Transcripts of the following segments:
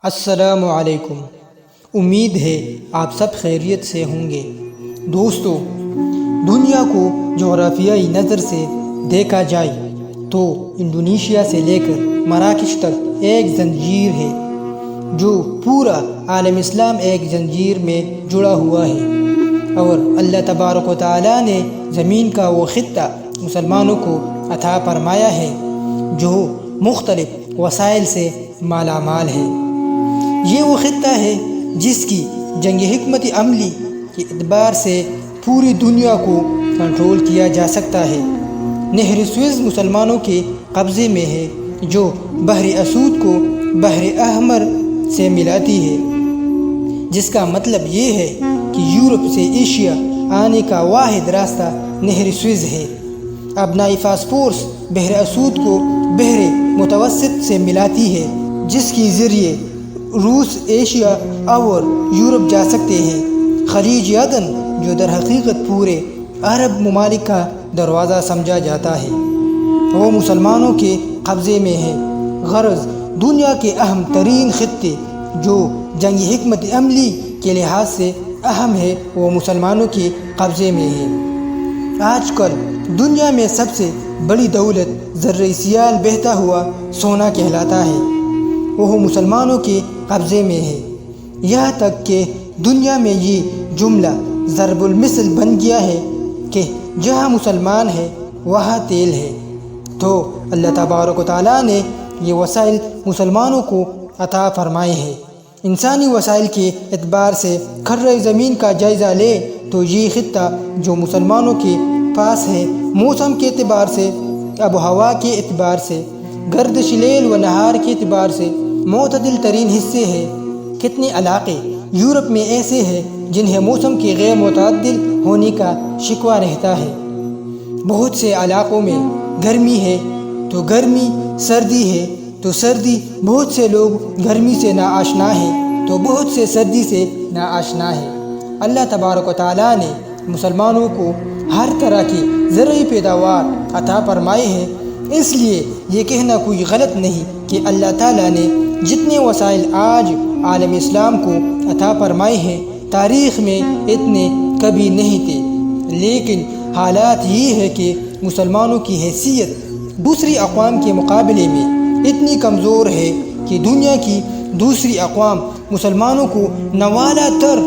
السلام علیکم۔ امید ہے آپ سب خیریت سے ہوں گے۔ دوستو، دنیا کو جغرافیائی نظر سے دیکھا جائے تو انڈونیشیا سے لے کر مراکش تک ایک زنجیر ہے جو پورا عالم اسلام ایک زنجیر میں جڑا ہوا ہے، اور اللہ تبارک و تعالیٰ نے زمین کا وہ خطہ مسلمانوں کو عطا فرمایا ہے جو مختلف وسائل سے مالا مال ہے۔ یہ وہ خطہ ہے جس کی جنگ حکمت عملی کے اعتبار سے پوری دنیا کو کنٹرول کیا جا سکتا ہے۔ نہر سوئز مسلمانوں کے قبضے میں ہے جو بحر اسود کو بحر احمر سے ملاتی ہے، جس کا مطلب یہ ہے کہ یورپ سے ایشیا آنے کا واحد راستہ نہر سوئز ہے۔ ابنائی فاسفورس بحر اسود کو بحر متوسط سے ملاتی ہے، جس کے ذریعے روس ایشیا اور یورپ جا سکتے ہیں۔ خلیج عدن جو در حقیقت پورے عرب ممالک کا دروازہ سمجھا جاتا ہے، وہ مسلمانوں کے قبضے میں ہے۔ غرض دنیا کے اہم ترین خطے جو جنگ حکمت عملی کے لحاظ سے اہم ہے وہ مسلمانوں کے قبضے میں ہے۔ آج کل دنیا میں سب سے بڑی دولت زرعی سیال بہتا ہوا سونا کہلاتا ہے، وہ مسلمانوں کے قبضے میں ہے۔ یہاں تک کہ دنیا میں یہ جملہ ضرب المثل بن گیا ہے کہ جہاں مسلمان ہے وہاں تیل ہے۔ تو اللہ تبارک و تعالیٰ نے یہ وسائل مسلمانوں کو عطا فرمائے ہیں۔ انسانی وسائل کے اعتبار سے کھرۂ زمین کا جائزہ لے تو یہ خطہ جو مسلمانوں کے پاس ہے، موسم کے اعتبار سے، آب و ہوا کے اعتبار سے، گردش لیل و نہار کے اعتبار سے معتدل ترین حصے ہیں۔ کتنے علاقے یورپ میں ایسے ہیں جنہیں موسم کے غیر متعدل ہونے کا شکوہ رہتا ہے۔ بہت سے علاقوں میں گرمی ہے تو گرمی، سردی ہے تو سردی۔ بہت سے لوگ گرمی سے ناآشنا ہیں تو بہت سے سردی سے ناآشنا ہیں۔ اللہ تبارک و تعالیٰ نے مسلمانوں کو ہر طرح کی زرعی پیداوار عطا فرمائے ہیں، اس لیے یہ کہنا کوئی غلط نہیں کہ اللہ تعالیٰ نے جتنے وسائل آج عالم اسلام کو عطا فرمائے ہیں، تاریخ میں اتنے کبھی نہیں تھے۔ لیکن حالات یہ ہے کہ مسلمانوں کی حیثیت دوسری اقوام کے مقابلے میں اتنی کمزور ہے کہ دنیا کی دوسری اقوام مسلمانوں کو نوالا تر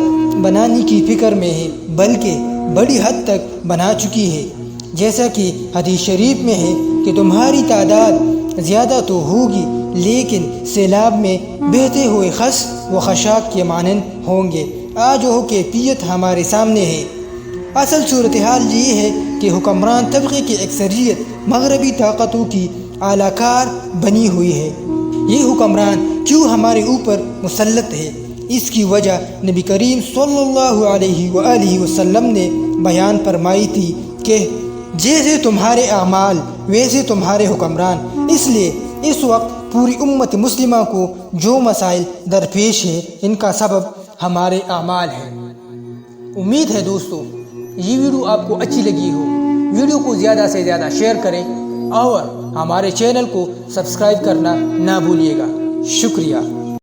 بنانے کی فکر میں ہے، بلکہ بڑی حد تک بنا چکی ہے۔ جیسا کہ حدیث شریف میں ہے کہ تمہاری تعداد زیادہ تو ہوگی لیکن سیلاب میں بہتے ہوئے خس و خشاک کے مانند ہوں گے۔ آج وہ کیفیت ہمارے سامنے ہے۔ اصل صورتحال یہ ہے کہ حکمران طبقے کی اکثریت مغربی طاقتوں کی اعلی کار بنی ہوئی ہے۔ یہ حکمران کیوں ہمارے اوپر مسلط ہے؟ اس کی وجہ نبی کریم صلی اللہ علیہ وآلہ وسلم نے بیان فرمائی تھی کہ جیسے تمہارے اعمال ویسے تمہارے حکمران۔ اس لیے اس وقت پوری امت مسلمہ کو جو مسائل درپیش ہے ان کا سبب ہمارے اعمال ہیں۔ امید ہے دوستو یہ ویڈیو آپ کو اچھی لگی ہو۔ ویڈیو کو زیادہ سے زیادہ شیئر کریں اور ہمارے چینل کو سبسکرائب کرنا نہ بھولیے گا۔ شکریہ۔